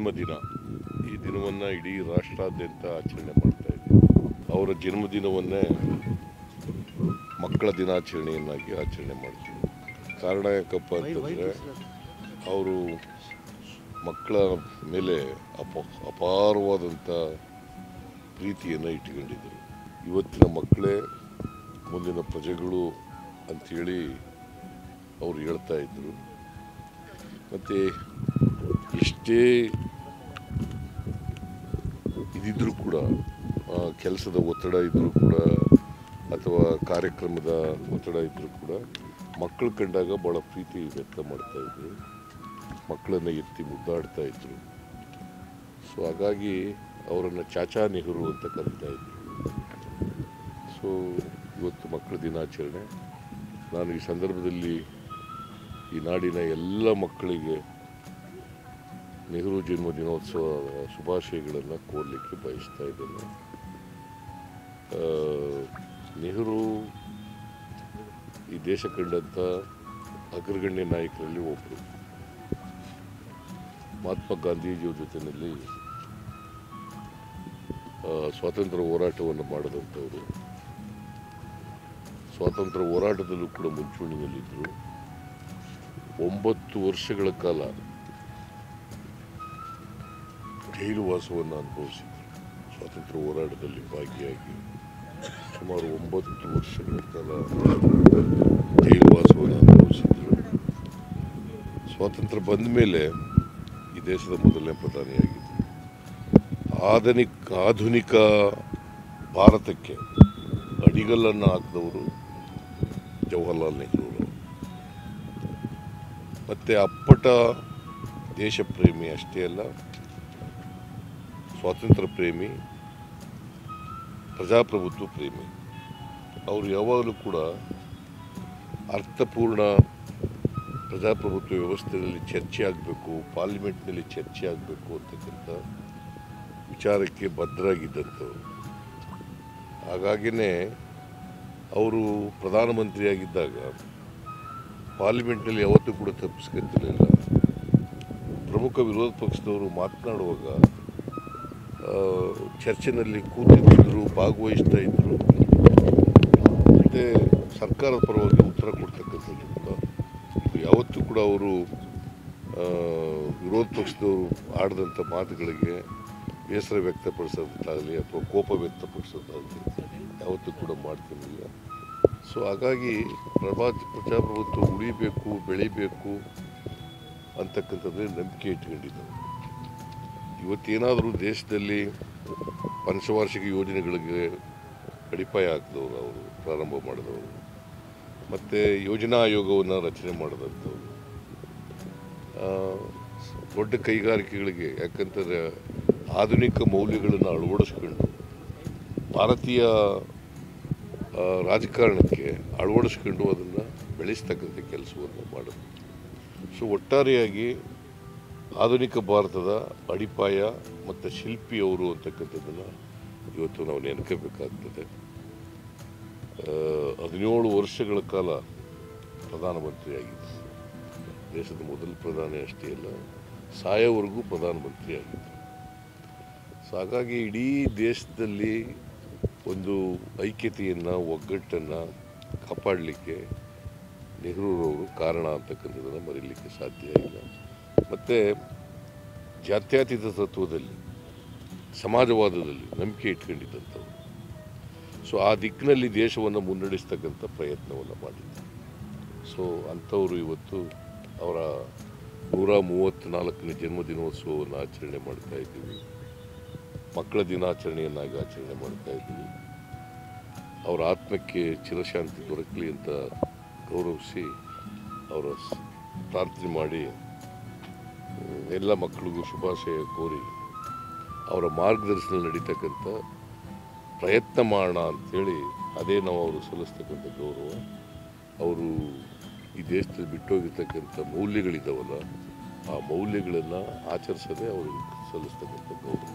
ಜನ್ಮದಿನ. ಈ ದಿನವನ್ನು ಇಡೀ ರಾಷ್ಟ್ರಾದ್ಯಂತ ಆಚರಣೆ ಮಾಡ್ತಾ ಇದ್ದೀವಿ. ಅವರ ಜನ್ಮದಿನವನ್ನೇ ಮಕ್ಕಳ ದಿನಾಚರಣೆಯನ್ನಾಗಿ ಆಚರಣೆ ಮಾಡ್ತೀವಿ. ಕಾರಣ ಯಾಕಪ್ಪ ಅಂತಂದರೆ ಅವರು ಮಕ್ಕಳ ಮೇಲೆ ಅಪಾರವಾದಂಥ ಪ್ರೀತಿಯನ್ನು ಇಟ್ಕೊಂಡಿದ್ದರು. ಇವತ್ತಿನ ಮಕ್ಕಳೇ ಮುಂದಿನ ಪ್ರಜೆಗಳು ಅಂಥೇಳಿ ಅವರು ಹೇಳ್ತಾ ಇದ್ದರು. ಮತ್ತು ಎಷ್ಟೇ ಇದಿದ್ರೂ ಕೂಡ, ಕೆಲಸದ ಒತ್ತಡ ಇದ್ದರೂ ಕೂಡ ಅಥವಾ ಕಾರ್ಯಕ್ರಮದ ಒತ್ತಡ ಇದ್ದರೂ ಕೂಡ ಮಕ್ಕಳು ಕಂಡಾಗ ಭಾಳ ಪ್ರೀತಿ ವ್ಯಕ್ತ ಮಾಡ್ತಾಯಿದ್ರು. ಮಕ್ಕಳನ್ನು ಎತ್ತಿ ಮುದ್ದಾಡ್ತಾ ಇದ್ದರು. ಸೊ ಹಾಗಾಗಿ ಅವರನ್ನು ಚಾಚಾ ನೆಹರು ಅಂತ ಕರೀತಾ ಇದ್ದರು. ಸೊ ಇವತ್ತು ಮಕ್ಕಳ ದಿನಾಚರಣೆ. ನಾನು ಈ ಸಂದರ್ಭದಲ್ಲಿ ಈ ನಾಡಿನ ಎಲ್ಲ ಮಕ್ಕಳಿಗೆ ನೆಹರು ಜನ್ಮದಿನೋತ್ಸವ ಶುಭಾಶಯಗಳನ್ನು ಕೋರಲಿಕ್ಕೆ ಬಯಸ್ತಾ ಇದ್ದೇನೆ. ನೆಹರು ಈ ದೇಶ ಕಂಡಂಥ ಅಗ್ರಗಣ್ಯ ನಾಯಕರಲ್ಲಿ ಒಬ್ಬರು. ಮಹಾತ್ಮ ಗಾಂಧೀಜಿಯವ್ರ ಜೊತೆಯಲ್ಲಿ ಸ್ವಾತಂತ್ರ್ಯ ಹೋರಾಟವನ್ನು ಮಾಡಿದಂಥವರು. ಸ್ವಾತಂತ್ರ್ಯ ಹೋರಾಟದಲ್ಲೂ ಕೂಡ ಮುಂಚೂಣಿಯಲ್ಲಿದ್ದರು. 9 ವರ್ಷಗಳ ಕಾಲ ಜೈಲು ವಾಸವನ್ನು ಅನುಭವಿಸಿದರು. ಸ್ವಾತಂತ್ರ್ಯ ಹೋರಾಟದಲ್ಲಿ ಭಾಗಿಯಾಗಿ ಸುಮಾರು 9 ವರ್ಷಗಳ ಕಾಲ ಜೈಲು ವಾಸವನ್ನು ಅನುಭವಿಸಿದರು. ಸ್ವಾತಂತ್ರ್ಯ ಬಂದ ಮೇಲೆ ಈ ದೇಶದ ಮೊದಲನೇ ಪ್ರಧಾನಿಯಾಗಿದ್ದರು. ಆಧುನಿಕ ಭಾರತಕ್ಕೆ ಅಡಿಗಲ್ಲನ್ನು ಹಾಕಿದವರು ಜವಾಹರ್ಲಾಲ್ ನೆಹರು. ಮತ್ತು ಅಪ್ಪಟ ದೇಶ ಪ್ರೇಮಿ ಅಷ್ಟೇ ಅಲ್ಲ, ಸ್ವಾತಂತ್ರ್ಯ ಪ್ರೇಮಿ, ಪ್ರಜಾಪ್ರಭುತ್ವ ಪ್ರೇಮಿ. ಅವರು ಯಾವಾಗಲೂ ಕೂಡ ಅರ್ಥಪೂರ್ಣ ಪ್ರಜಾಪ್ರಭುತ್ವ ವ್ಯವಸ್ಥೆಯಲ್ಲಿ ಚರ್ಚೆ ಆಗಬೇಕು, ಪಾರ್ಲಿಮೆಂಟ್ನಲ್ಲಿ ಚರ್ಚೆ ಆಗಬೇಕು ಅಂತಕ್ಕಂಥ ವಿಚಾರಕ್ಕೆ ಬದ್ಧರಾಗಿದ್ದಂಥವ್ರು. ಹಾಗಾಗಿಯೇ ಅವರು ಪ್ರಧಾನಮಂತ್ರಿಯಾಗಿದ್ದಾಗ ಪಾರ್ಲಿಮೆಂಟ್ನಲ್ಲಿ ಯಾವತ್ತೂ ಕೂಡ ತಪ್ಪಿಸ್ಕೊತಿರಲಿಲ್ಲ. ಪ್ರಮುಖ ವಿರೋಧ ಪಕ್ಷದವರು ಮಾತನಾಡುವಾಗ ಚರ್ಚೆನಲ್ಲಿ ಕೂತಿದ್ದರು, ಭಾಗವಹಿಸ್ತಾ ಇದ್ದರು. ಮತ್ತು ಸರ್ಕಾರದ ಪರವಾಗಿ ಉತ್ತರ ಕೊಡ್ತಕ್ಕಂಥದ್ದು ಕೂಡ ಯಾವತ್ತೂ ಕೂಡ ಅವರು ವಿರೋಧ ಪಕ್ಷದವರು ಆಡಿದಂಥ ಮಾತುಗಳಿಗೆ ಬೇಸರ ವ್ಯಕ್ತಪಡಿಸೋದಾಗಲಿ ಅಥವಾ ಕೋಪ ವ್ಯಕ್ತಪಡಿಸೋದಾಗಲಿ ಯಾವತ್ತೂ ಕೂಡ ಮಾಡ್ತಿರಲಿಲ್ಲ. ಸೊ ಹಾಗಾಗಿ ಪ್ರಜಾಪ್ರಭುತ್ವ ಉಳಿಬೇಕು, ಬೆಳಿಬೇಕು ಅಂತಕ್ಕಂಥದ್ದೇ ನಂಬಿಕೆ ಇಟ್ಕೊಂಡಿದ್ದರು. ಇವತ್ತೇನಾದರೂ ದೇಶದಲ್ಲಿ ಪಂಚವಾರ್ಷಿಕ ಯೋಜನೆಗಳಿಗೆ ಅಡಿಪಾಯ ಹಾಕಿದವರು, ಅವರು ಪ್ರಾರಂಭ ಮಾಡಿದವರು, ಮತ್ತು ಯೋಜನಾ ಆಯೋಗವನ್ನು ರಚನೆ ಮಾಡಿದಂಥವ್ರು, ದೊಡ್ಡ ಕೈಗಾರಿಕೆಗಳಿಗೆ, ಯಾಕಂತಂದರೆ ಆಧುನಿಕ ಮೌಲ್ಯಗಳನ್ನು ಅಳವಡಿಸ್ಕೊಂಡು ಭಾರತೀಯ ರಾಜಕಾರಣಕ್ಕೆ ಅಳವಡಿಸ್ಕೊಂಡು ಅದನ್ನು ಬೆಳೆಸ್ತಕ್ಕಂಥ ಕೆಲಸವನ್ನು ಮಾಡಿದ್ರು. ಸೊ ಒಟ್ಟಾರೆಯಾಗಿ ಆಧುನಿಕ ಭಾರತದ ಅಡಿಪಾಯ ಮತ್ತು ಶಿಲ್ಪಿಯವರು ಅಂತಕ್ಕಂಥದ್ದನ್ನು ಇವತ್ತು ನಾವು ನೆನಕಬೇಕಾಗ್ತದೆ. 17 ವರ್ಷಗಳ ಕಾಲ ಪ್ರಧಾನಮಂತ್ರಿಯಾಗಿದ್ದರು. ದೇಶದ ಮೊದಲ ಪ್ರಧಾನಿ ಅಷ್ಟೇ ಅಲ್ಲ, ಸಾಯೋವರೆಗೂ ಪ್ರಧಾನಮಂತ್ರಿ ಆಗಿದ್ದರು. ಸೊ ಹಾಗಾಗಿ ಇಡೀ ದೇಶದಲ್ಲಿ ಒಂದು ಐಕ್ಯತೆಯನ್ನು, ಒಗ್ಗಟ್ಟನ್ನು ಕಾಪಾಡಲಿಕ್ಕೆ ನೆಹರೂರವರು ಕಾರಣ ಅಂತಕ್ಕಂಥದ್ದನ್ನು ಮರೀಲಿಕ್ಕೆ ಸಾಧ್ಯ ಇಲ್ಲ. ಮತ್ತು ಜಾತ್ಯತೀತ ತತ್ವದಲ್ಲಿ, ಸಮಾಜವಾದದಲ್ಲಿ ನಂಬಿಕೆ ಇಟ್ಕೊಂಡಿದ್ದಂಥವ್ರು. ಸೊ ಆ ದಿಕ್ಕಿನಲ್ಲಿ ದೇಶವನ್ನು ಮುನ್ನಡೆಸ್ತಕ್ಕಂಥ ಪ್ರಯತ್ನವನ್ನು ಮಾಡಿದ್ದಾರೆ. ಸೊ ಅಂಥವರು ಇವತ್ತು ಅವರ 134ನೇ ಜನ್ಮದಿನೋತ್ಸವವನ್ನು ಆಚರಣೆ ಮಾಡ್ತಾ ಇದ್ದೀವಿ. ಮಕ್ಕಳ ದಿನಾಚರಣೆಯನ್ನಾಗಿ ಆಚರಣೆ ಮಾಡ್ತಾ ಇದ್ದೀವಿ. ಅವರ ಆತ್ಮಕ್ಕೆ ಚಿರಶಾಂತಿ ದೊರಕಲಿ ಅಂತ ಗೌರವಿಸಿ ಅವರ ಪ್ರಾರ್ಥನೆ ಮಾಡಿ ಎಲ್ಲ ಮಕ್ಕಳಿಗೂ ಶುಭಾಶಯ ಕೋರಿ ಅವರ ಮಾರ್ಗದರ್ಶನದಲ್ಲಿ ನಡೀತಕ್ಕಂಥ ಪ್ರಯತ್ನ ಮಾಡೋಣ ಅಂಥೇಳಿ ಅದೇ ನಾವು ಅವರು ಸಲ್ಲಿಸ್ತಕ್ಕಂಥ ಗೌರವ. ಅವರು ಈ ದೇಶದಲ್ಲಿ ಬಿಟ್ಟೋಗಿರ್ತಕ್ಕಂಥ ಮೌಲ್ಯಗಳಿದ್ದಾವಲ್ಲ, ಆ ಮೌಲ್ಯಗಳನ್ನು ಆಚರಿಸೋದೇ ಅವರಿಗೆ ಸಲ್ಲಿಸ್ತಕ್ಕಂಥ ಗೌರವ.